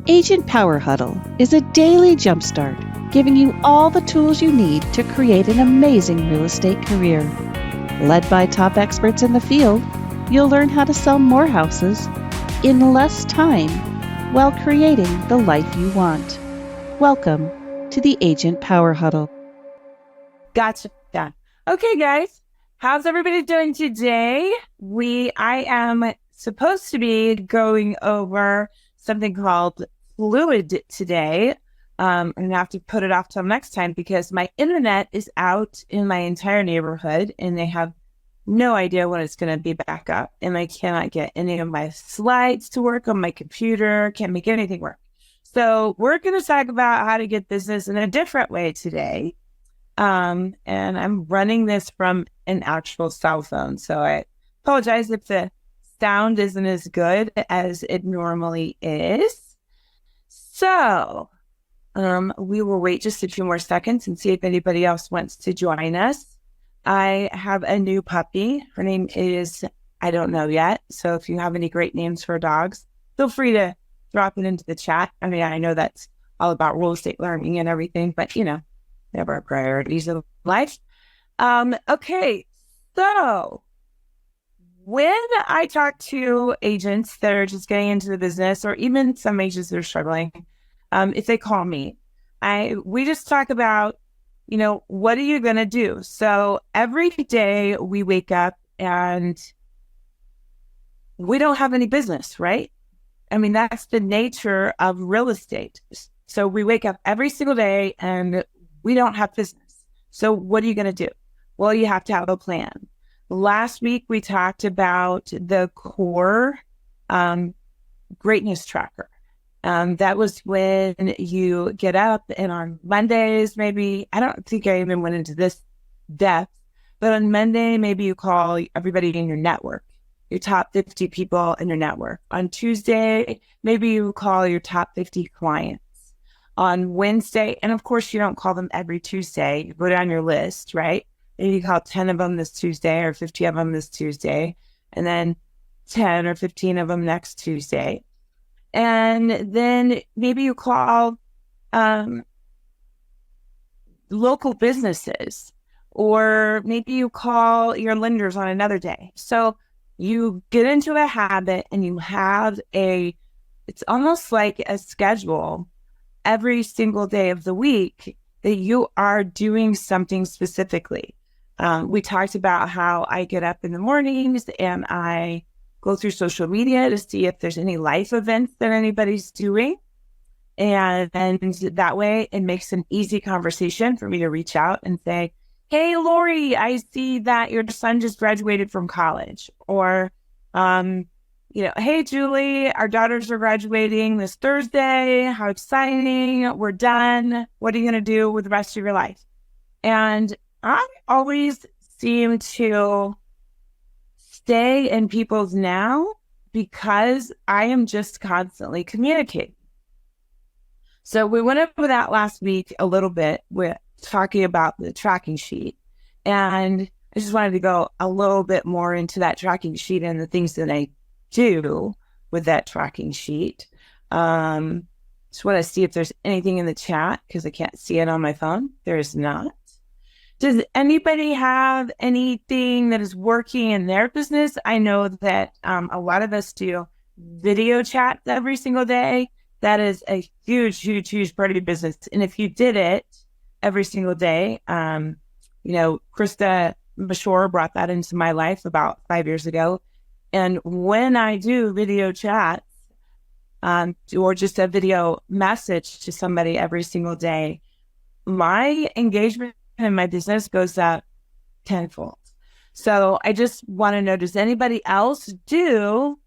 Agent Power Huddle is a daily jumpstart, giving you all the tools you need to create an amazing real estate career. Led by top experts in the field, you'll learn how to sell more houses in less time while creating the life you want. Welcome to the Agent Power Huddle. Gotcha. Okay, guys, how's everybody doing today? I am supposed to be going over something called fluid today. I'm gonna have to put it off till next time because my internet is out in my entire neighborhood and they have no idea when it's gonna be back up, and I cannot get any of my slides to work on my computer. Can't make anything work. So we're gonna talk about how to get business in a different way today. And I'm running this from an actual cell phone. So I apologize if the sound isn't as good as it normally is. So we will wait just a few more seconds and see if anybody else wants to join us. I have a new puppy. Her name is, I don't know yet. So if you have any great names for dogs, feel free to drop it into the chat. I mean, I know that's all about real estate learning and everything, but we have our priorities in life. Okay, so when I talk to agents that are just getting into the business, or even some agents that are struggling, if they call me, we just talk about, what are you going to do? So every day we wake up and we don't have any business, right? I mean, that's the nature of real estate. So we wake up every single day and we don't have business. So what are you going to do? Well, you have to have a plan. Last week, we talked about the core greatness tracker. That was when you get up and on Mondays, maybe, I don't think I even went into this depth, but on Monday, maybe you call everybody in your network, your top 50 people in your network. On Tuesday, maybe you call your top 50 clients. On Wednesday, and of course, you don't call them every Tuesday. You go down your list, right? Maybe you call 10 of them this Tuesday or 50 of them this Tuesday, and then 10 or 15 of them next Tuesday. And then maybe you call local businesses, or maybe you call your lenders on another day. So you get into a habit and you have it's almost like a schedule every single day of the week that you are doing something specifically. We talked about how I get up in the mornings and I go through social media to see if there's any life events that anybody's doing. And that way it makes an easy conversation for me to reach out and say, hey, Lori, I see that your son just graduated from college. Or, hey, Julie, our daughters are graduating this Thursday. How exciting. We're done. What are you going to do with the rest of your life? And I always seem to stay in people's now because I am just constantly communicating. So we went over that last week a little bit with talking about the tracking sheet. And I just wanted to go a little bit more into that tracking sheet and the things that I do with that tracking sheet. Just want to see if there's anything in the chat because I can't see it on my phone. There is not. Does anybody have anything that is working in their business? I know that a lot of us do video chats every single day. That is a huge, huge, huge part of your business. And if you did it every single day, Krista Bashore brought that into my life about 5 years ago. And when I do video chats or just a video message to somebody every single day, my engagement in my business goes up tenfold. So I just want to know, does anybody else do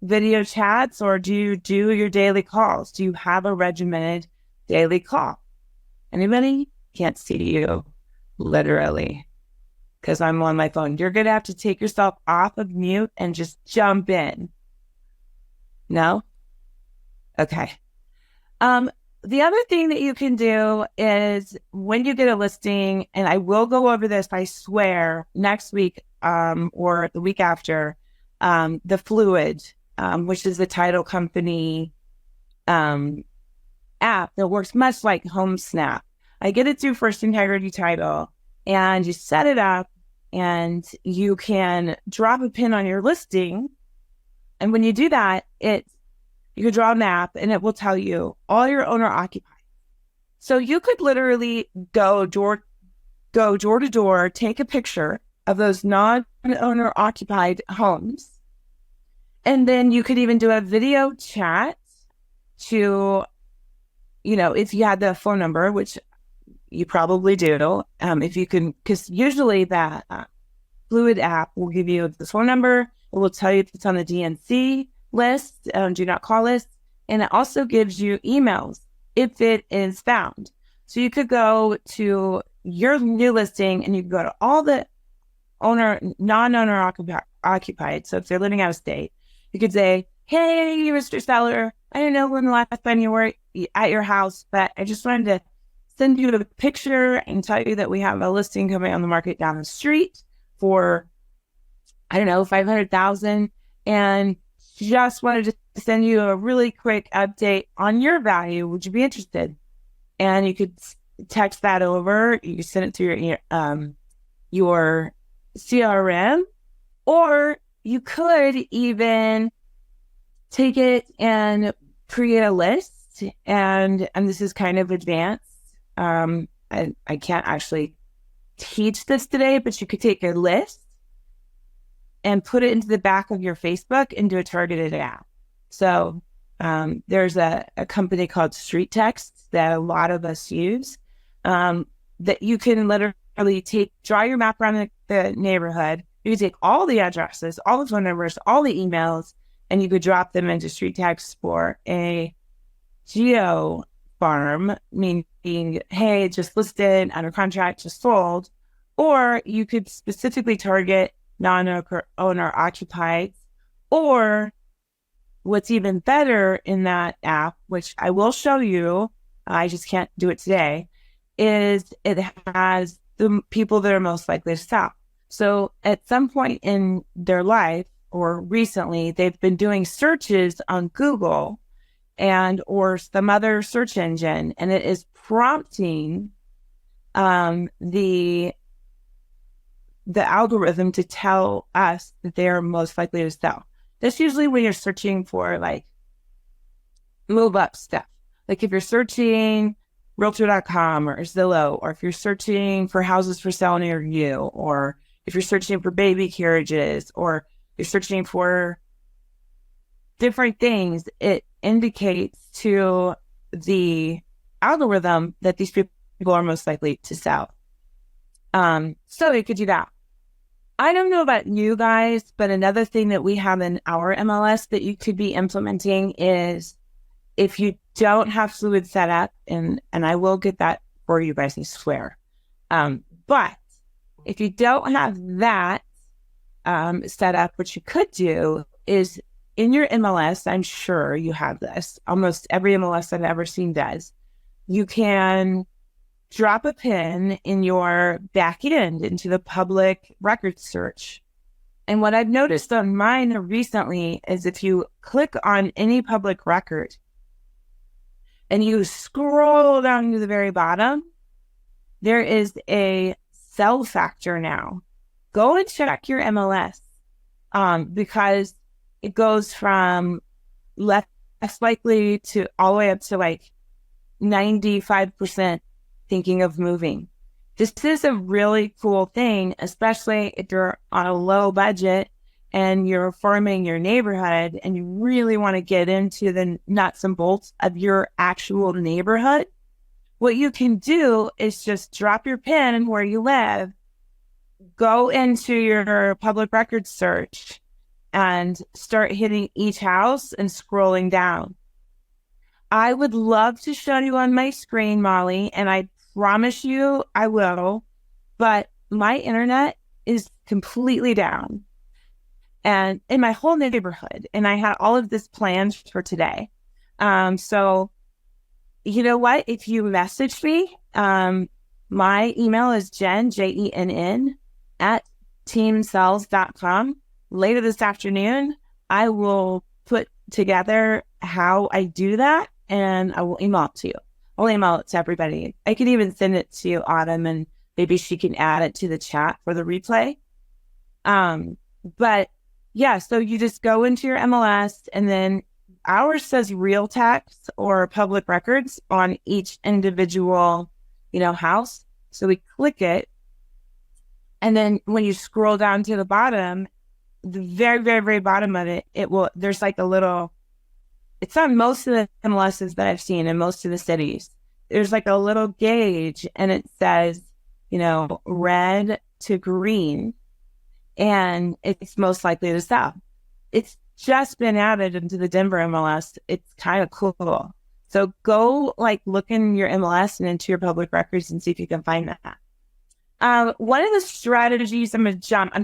video chats, or do you do your daily calls? Do you have a regimented daily call? Anybody? Can't see you, literally, because I'm on my phone. You're going to have to take yourself off of mute and just jump in. No? Okay. The other thing that you can do is when you get a listing, and I will go over this, I swear, next week or the week after, the Fluid, which is the title company app that works much like HomeSnap. I get it through First Integrity Title, and you set it up, and you can drop a pin on your listing. And when you do that, you can draw a map, and it will tell you all your owner occupied. So you could literally go door to door, take a picture of those non-owner occupied homes. And then you could even do a video chat to, if you had the phone number, which you probably do, if you can, because usually that Fluid app will give you the phone number. It will tell you if it's on the DNC list, do not call list. And it also gives you emails if it is found. So you could go to your new listing and you can go to all the non-owner occupied. So if they're living out of state, you could say, hey, Mr. Seller, I don't know when the last time you were at your house, but I just wanted to send you a picture and tell you that we have a listing coming on the market down the street for, I don't know, $500,000. And just wanted to send you a really quick update on your value. Would you be interested? And you could text that over. You could send it to your CRM, or you could even take it and create a list. And this is kind of advanced. I can't actually teach this today, but you could take a list and put it into the back of your Facebook and do a targeted ad. So there's a company called Street Text that a lot of us use, that you can literally draw your map around the neighborhood. You can take all the addresses, all the phone numbers, all the emails, and you could drop them into Street Text for a geo farm, meaning, hey, just listed, under contract, just sold. Or you could specifically target non-owner occupied. Or what's even better in that app, which I will show you, I just can't do it today, is it has the people that are most likely to sell. So at some point in their life, or recently, they've been doing searches on Google or some other search engine, and it is prompting the algorithm to tell us that they're most likely to sell. That's usually when you're searching for like move up stuff. Like if you're searching realtor.com or Zillow, or if you're searching for houses for sale near you, or if you're searching for baby carriages, or you're searching for different things, it indicates to the algorithm that these people are most likely to sell. So you could do that. I don't know about you guys, but another thing that we have in our MLS that you could be implementing is, if you don't have Fluid set up, and I will get that for you guys, I swear. But if you don't have that set up, what you could do is, in your MLS, I'm sure you have this. Almost every MLS I've ever seen does. You can drop a pin in your back end into the public record search. And what I've noticed on mine recently is, if you click on any public record and you scroll down to the very bottom, there is a sell factor now. Go and check your MLS, because it goes from less likely to all the way up to like 95% thinking of moving. This is a really cool thing, especially if you're on a low budget and you're farming your neighborhood and you really want to get into the nuts and bolts of your actual neighborhood. What you can do is just drop your pin where you live, go into your public record search, and start hitting each house and scrolling down. I would love to show you on my screen, Molly, and I promise you I will, but my internet is completely down, and in my whole neighborhood, and I had all of this planned for today. So you know what? If you message me, my email is Jenn, Jenn, at teamcells.com. Later this afternoon, I will put together how I do that, and I will email it to you. I'll email it to everybody. I can even send it to Autumn, and maybe she can add it to the chat for the replay. But yeah, so you just go into your MLS, and then ours says real tax or public records on each individual, house. So we click it. And then when you scroll down to the bottom, the very, very, very bottom of it, there's like a little, it's on most of the MLSs that I've seen in most of the cities. There's like a little gauge, and it says, red to green, and it's most likely to sell. It's just been added into the Denver MLS. It's kind of cool. So go look in your MLS and into your public records and see if you can find that. One of the strategies, I'm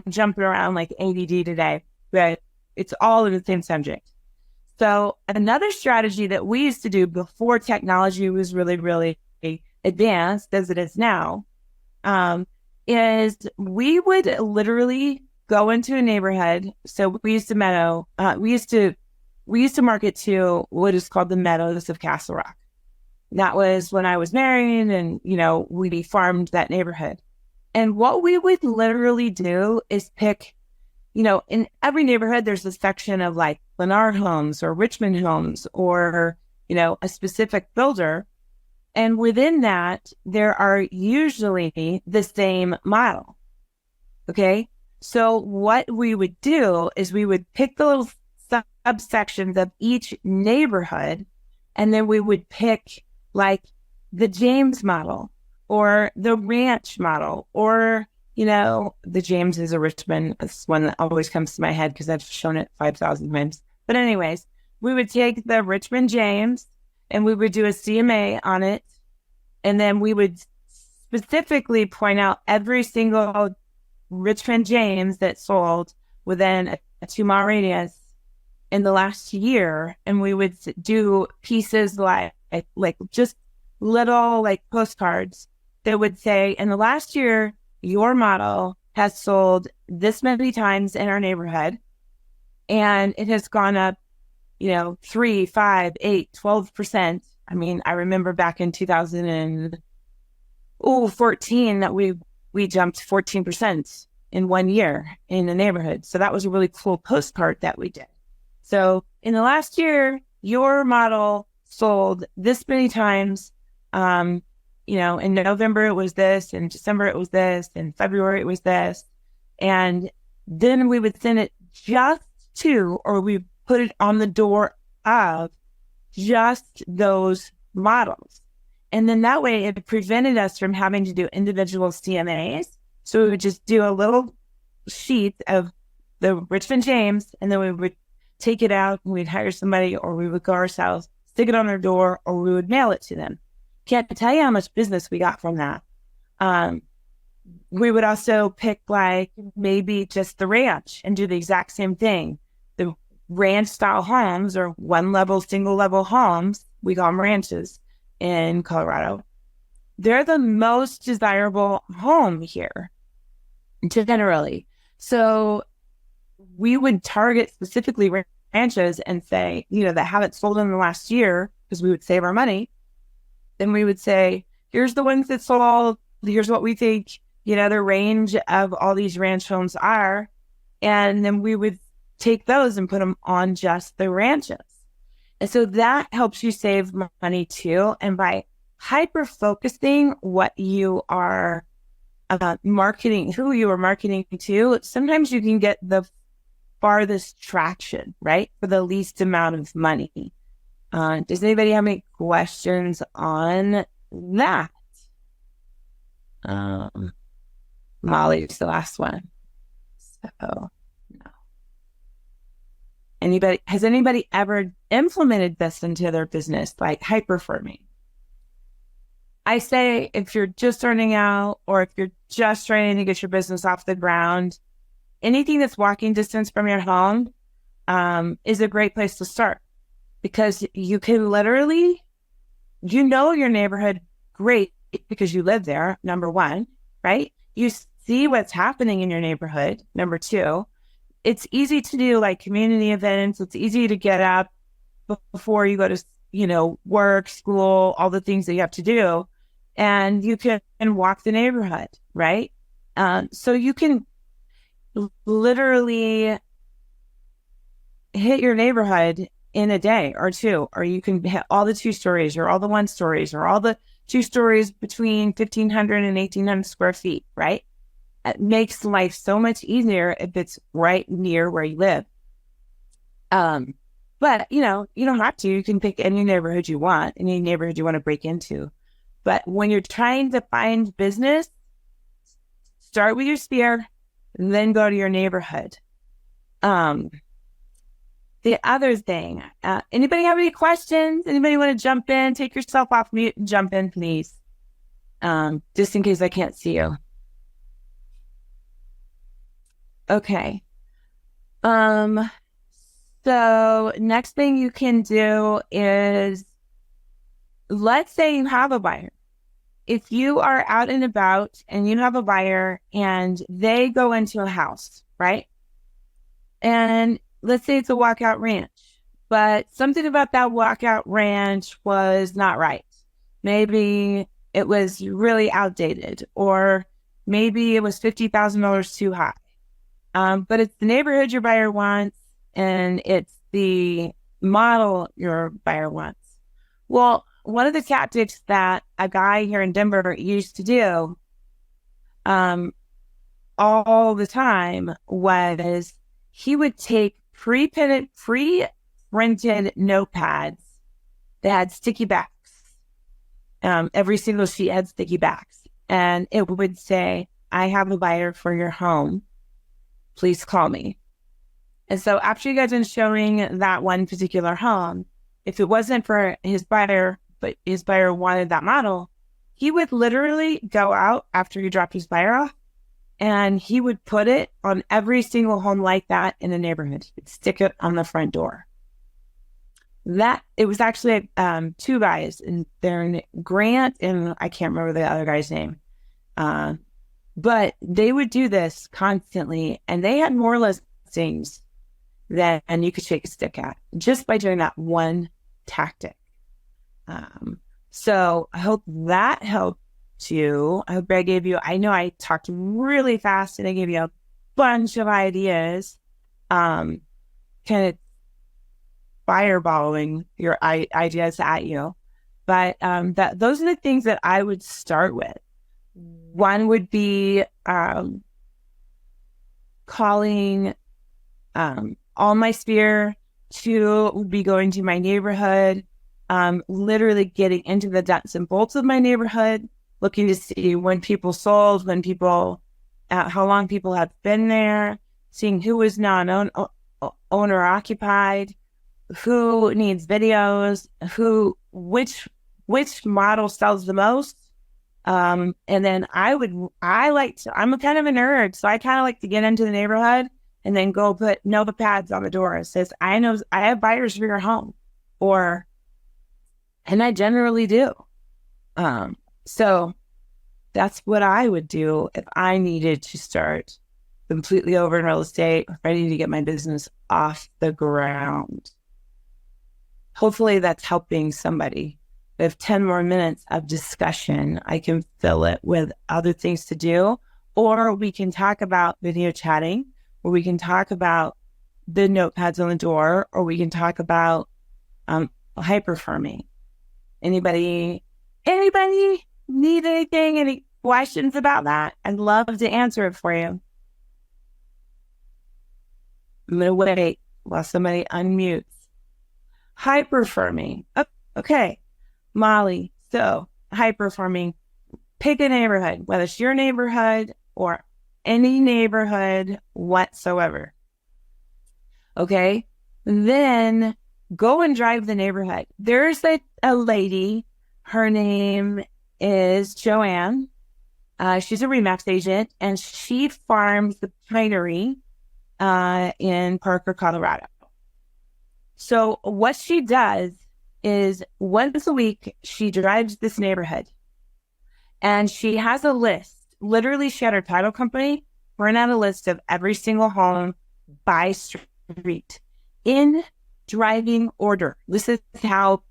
jumping around like ADD today, but it's all in the same subject. So another strategy that we used to do before technology was really, really advanced as it is now, is we would literally go into a neighborhood. So we used to market to what is called the Meadows of Castle Rock. That was when I was married, and we farmed that neighborhood. And what we would literally do is pick, in every neighborhood, there's a section of like Lennar Homes or Richmond Homes or, a specific builder. And within that, there are usually the same model. Okay. So what we would do is we would pick the little subsections of each neighborhood, and then we would pick like the James model or the ranch model, or, the James is a Richmond. It's one that always comes to my head because I've shown it 5,000 times. But anyways, we would take the Richmond James and we would do a CMA on it. And then we would specifically point out every single Richmond James that sold within a 2-mile radius in the last year. And we would do pieces like just little postcards that would say, in the last year, your model has sold this many times in our neighborhood, and it has gone up, 3, 5, 8, 12%. I mean, I remember back in 2014 that we jumped 14% in 1 year in the neighborhood. So that was a really cool postcard that we did. So in the last year, your model sold this many times. In November it was this, in December it was this, in February it was this. And then we would send it or we put it on the door of just those models. And then that way it prevented us from having to do individual CMAs. So we would just do a little sheet of the Richmond James, and then we would take it out and we'd hire somebody, or we would go ourselves, stick it on their door, or we would mail it to them. Can't tell you how much business we got from that. We would also pick maybe just the ranch and do the exact same thing. The ranch style homes, or single level homes, we call them ranches in Colorado. They're the most desirable home here, generally. So we would target specifically ranches and say, that haven't sold in the last year, because we would save our money. Then we would say, here's the ones that sold, here's what we think, the range of all these ranch homes are. And then we would take those and put them on just the ranches. And so that helps you save money too. And by hyper-focusing what you are marketing, who you are marketing to, sometimes you can get the farthest traction, right? For the least amount of money. Does anybody have any questions on that? Molly's the last one. So, no. Has anybody ever implemented this into their business, like hyperforming? I say, if you're just starting out, or if you're just trying to get your business off the ground, anything that's walking distance from your home is a great place to start. Because you can literally, your neighborhood great because you live there, number one, right? You see what's happening in your neighborhood, number two. It's easy to do community events. It's easy to get up before you go to, work, school, all the things that you have to do, and you can walk the neighborhood, right? So you can literally hit your neighborhood in a day or two, or you can hit all the 2 stories or all the 1 stories or all the 2 stories between 1,500 and 1,800 square feet, right? It makes life so much easier if it's right near where you live. But you don't have to. You can pick any neighborhood you want, any neighborhood you want to break into. But when you're trying to find business, start with your sphere, and then go to your neighborhood. The other thing, anybody have any questions? Anybody want to jump in? Take yourself off mute and jump in, please. Just in case I can't see you. Okay. So next thing you can do is, let's say you have a buyer. If you are out and about and you have a buyer and they go into a house, right? And let's say it's a walkout ranch, but something about that walkout ranch was not right. Maybe it was really outdated, or maybe it was $50,000 too high. But it's the neighborhood your buyer wants, and it's the model your buyer wants. Well, one of the tactics that a guy here in Denver used to do all the time was he would take pre-printed notepads that had sticky backs. Every single sheet had sticky backs. And it would say, "I have a buyer for your home. Please call me." And so after you got done showing that one particular home, if it wasn't for his buyer, but his buyer wanted that model, he would literally go out after he dropped his buyer off, and he would put it on every single home like that in the neighborhood. He'd stick it on the front door. It was actually 2 guys, and they're Grant, and I can't remember the other guy's name. But they would do this constantly, and they had more listings than you could shake a stick at just by doing that one tactic. So I hope that helped you. I hope I know I talked really fast and I gave you a bunch of ideas, kind of fireballing your ideas at you. But those are the things that I would start with. One would be calling all my sphere. 2 would be going to my neighborhood, literally getting into the nuts and bolts of my neighborhood, looking to see when people sold, how long people have been there, seeing who is non-owner occupied, who needs videos, which model sells the most. And then I'm a kind of a nerd, so I kind of like to get into the neighborhood and then go put notepads on the door. It says, "I have buyers for your home," and I generally do. So that's what I would do if I needed to start completely over in real estate, ready to get my business off the ground. Hopefully that's helping somebody. We have 10 more minutes of discussion. I can fill it with other things to do, or we can talk about video chatting, or we can talk about the notepads on the door, or we can talk about hyperforming. Anybody need anything? Any questions about that? I'd love to answer it for you. I'm going to wait while somebody unmutes. Hyperforming. Oh, okay. Molly, so hyperforming. Pick a neighborhood, whether it's your neighborhood or any neighborhood whatsoever. Okay? Then go and drive the neighborhood. There's a lady. Her name is Joanne. She's a Remax agent, and she farms the pinery in Parker, Colorado. So what she does is once a week, she drives this neighborhood, and she has a list. Literally, she had her title company print out a list of every single home by street in driving order. This is how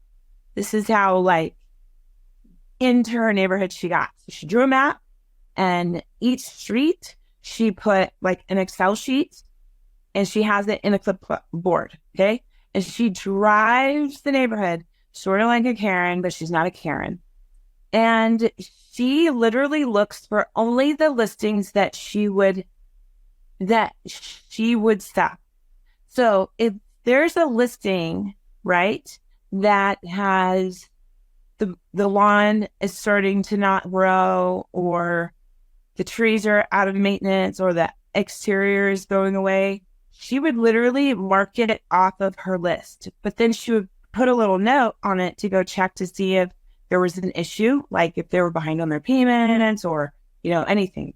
This is how like into her neighborhood she got. So she drew a map, and each street she put like an Excel sheet, and she has it in a clipboard. Okay. And she drives the neighborhood sort of like a Karen, but she's not a Karen. And she literally looks for only the listings that she would sell. So if there's a listing, right, that has the lawn is starting to not grow, or the trees are out of maintenance, or the exterior is going away, she would literally mark it off of her list. But then she would put a little note on it to go check to see if there was an issue, like if they were behind on their payments or, anything.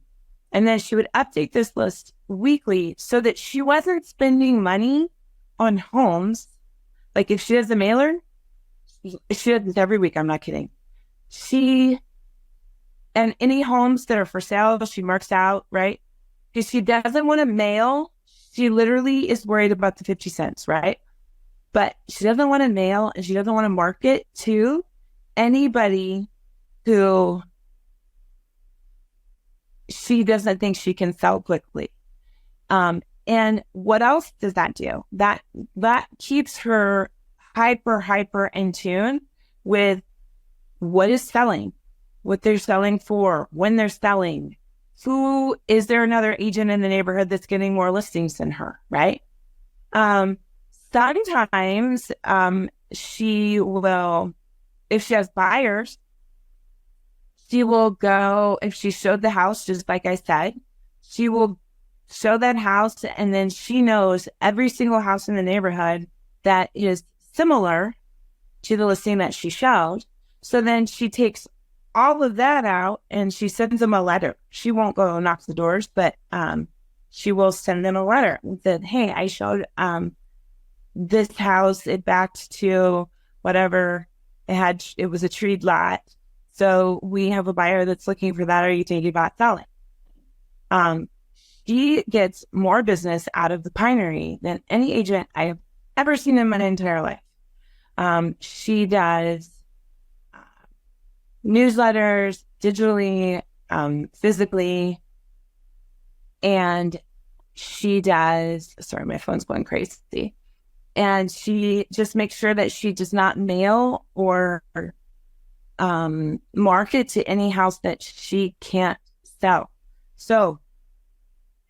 And then she would update this list weekly so that she wasn't spending money on homes. Like if she does a mailer, she does this every week. I'm not kidding. And any homes that are for sale, she marks out, right? Because she doesn't want to mail. She literally is worried about the 50 cents, right? But she doesn't want to mail, and she doesn't want to market to anybody who she doesn't think she can sell quickly. And what else does that do? That keeps her hyper in tune with what is selling, what they're selling for, when they're selling. Is there another agent in the neighborhood that's getting more listings than her, right? Sometimes she will, if she has buyers, she will go, if she showed the house, just like I said, she will show that house, and then she knows every single house in the neighborhood that is similar to the listing that she showed. So then she takes all of that out and she sends them a letter. She won't go knock the doors, but she will send them a letter that, hey, I showed this house, it backed to whatever, it was a treed lot. So we have a buyer that's looking for that. Are you thinking about selling? She gets more business out of the Pinery than any agent I have ever seen in my entire life. She does newsletters, digitally, physically, and she does, sorry, my phone's going crazy. And she just makes sure that she does not mail or market to any house that she can't sell. So,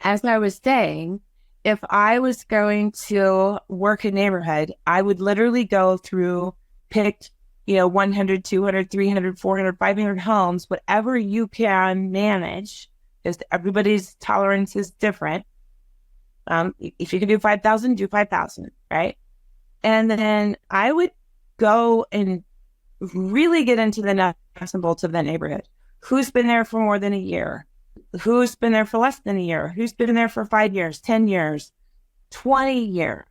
as I was saying, if I was going to work a neighborhood, I would literally go through, pick 100, 200, 300, 400, 500 homes, whatever you can manage, because everybody's tolerance is different. If you can do 5,000, do 5,000, right? And then I would go and really get into the nuts and bolts of that neighborhood. Who's been there for more than a year? Who's been there for less than a year? Who's been there for 5 years, 10 years, 20 years?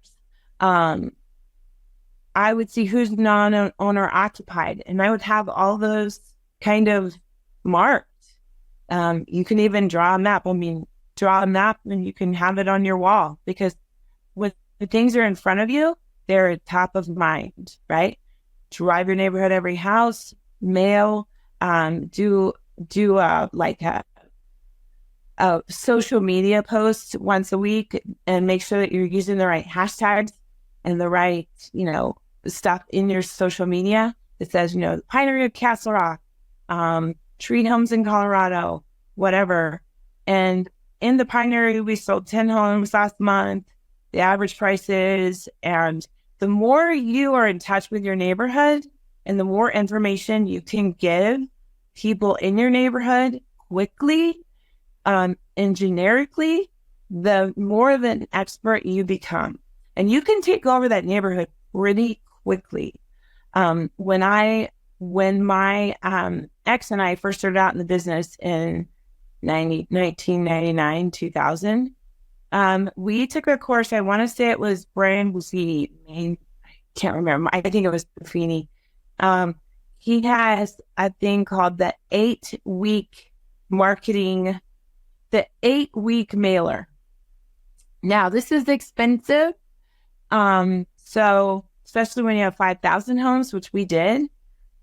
I would see who's non-owner occupied, and I would have all those kind of marked. You can even draw a map. Draw a map and you can have it on your wall, because when the things are in front of you, they're top of mind, right? Drive your neighborhood, every house, mail, do a social media post once a week, and make sure that you're using the right hashtags and the right, stuff in your social media that says, the Pinery of Castle Rock, Treat Homes in Colorado, whatever. And in the Pinery, we sold 10 homes last month, the average prices. And the more you are in touch with your neighborhood and the more information you can give people in your neighborhood quickly and generically, the more of an expert you become. And you can take over that neighborhood pretty quickly. When my ex and I first started out in the business in 1999, 2000, we took a course. I want to say it was Brian Bussini. I can't remember. I think it was Buffini. He has a thing called the 8-week marketing, the 8-week mailer. Now, this is expensive. So especially when you have 5,000 homes, which we did.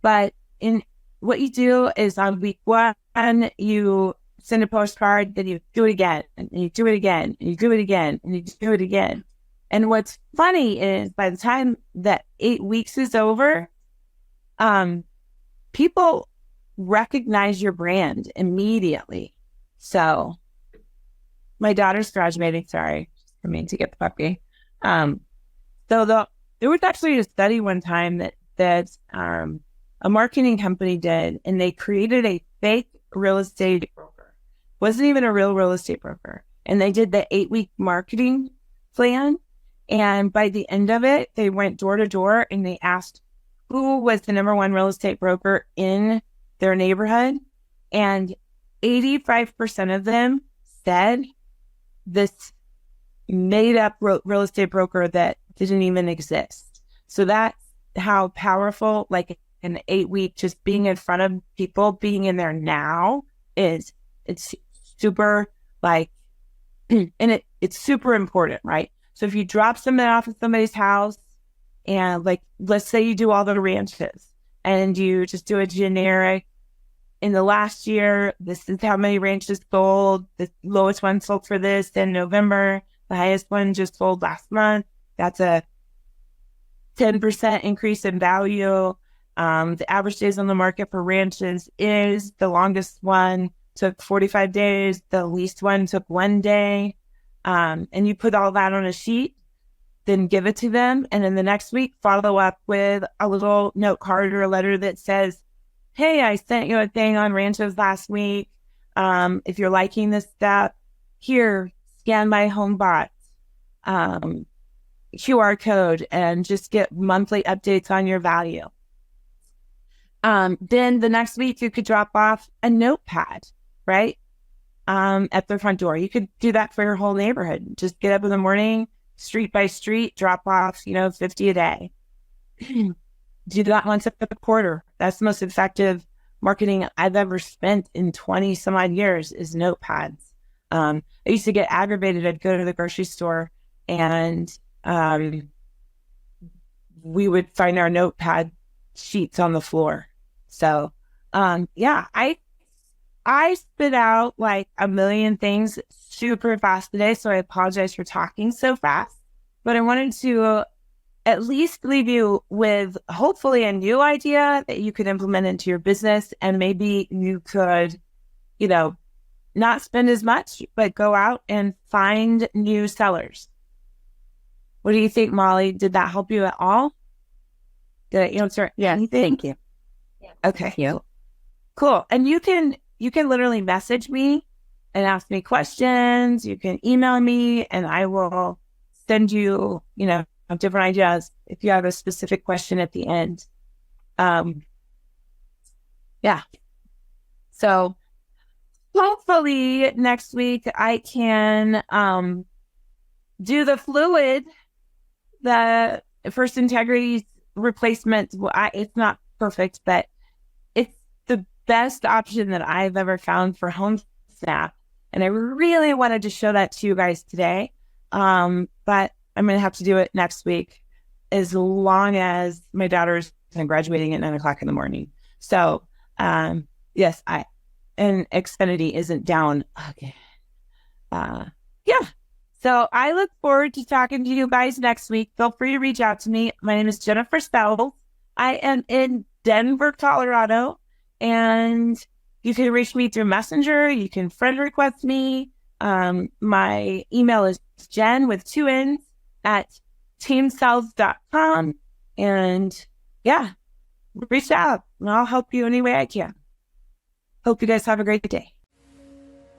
But in what you do is on week 1, you send a postcard, then you do it again, and you do it again, and you do it again, and you do it again. And what's funny is by the time that 8 weeks is over, people recognize your brand immediately. So my daughter's graduating, sorry, for me to get the puppy. So there was actually a study one time that a marketing company did, and they created a fake real estate broker. Wasn't even a real estate broker. And they did the 8-week marketing plan. And by the end of it, they went door to door and they asked who was the number one real estate broker in their neighborhood. And 85% of them said this made up real estate broker that didn't even exist. So that's how powerful, like an 8-week, just being in front of people, being in there now is. It's super like, and it's super important, right? So if you drop something off at somebody's house and like, let's say you do all the ranches and you just do a generic, in the last year, this is how many ranches sold. The lowest one sold for this in November. The highest one just sold last month. That's a 10% increase in value. The average days on the market for ranches is the longest one took 45 days. The least one took 1 day. And you put all that on a sheet, then give it to them. And then the next week, follow up with a little note card or a letter that says, hey, I sent you a thing on ranches last week. If you're liking this stuff, here, scan my HomeBot QR code and just get monthly updates on your value. Then the next week you could drop off a notepad, right? At their front door. You could do that for your whole neighborhood. Just get up in the morning, street by street, drop off, 50 a day. Do that once a quarter. That's the most effective marketing I've ever spent in 20 some odd years is notepads. I used to get aggravated. I'd go to the grocery store and we would find our notepad sheets on the floor. So, I spit out like a million things super fast today. So I apologize for talking so fast, but I wanted to at least leave you with hopefully a new idea that you could implement into your business. And maybe you could, not spend as much, but go out and find new sellers. What do you think, Molly? Did that help you at all? Did I answer anything? Thank you. Okay. Thank you. Cool. And you can literally message me and ask me questions. You can email me and I will send you, different ideas if you have a specific question at the end. So hopefully next week I can do the fluid, the First Integrity replacement. Well, it's not perfect, but it's the best option that I've ever found for home snap. And I really wanted to show that to you guys today. But I'm going to have to do it next week as long as my daughter's graduating at 9:00 in the morning. So, yes, and Xfinity isn't down again. So I look forward to talking to you guys next week. Feel free to reach out to me. My name is Jennifer Spells. I am in Denver, Colorado, and you can reach me through Messenger. You can friend request me. My email is Jenn with 2 N's at teamcells.com. And reach out and I'll help you any way I can. Hope you guys have a great day.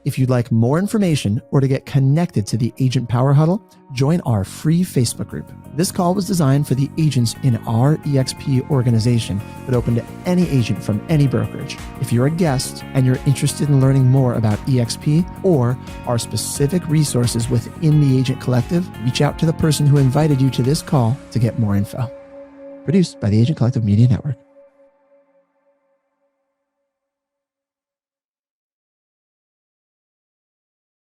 If you'd like more information or to get connected to the Agent Power Huddle, join our free Facebook group. This call was designed for the agents in our EXP organization, but open to any agent from any brokerage. If you're a guest and you're interested in learning more about EXP or our specific resources within the Agent Collective, reach out to the person who invited you to this call to get more info. Produced by the Agent Collective Media Network.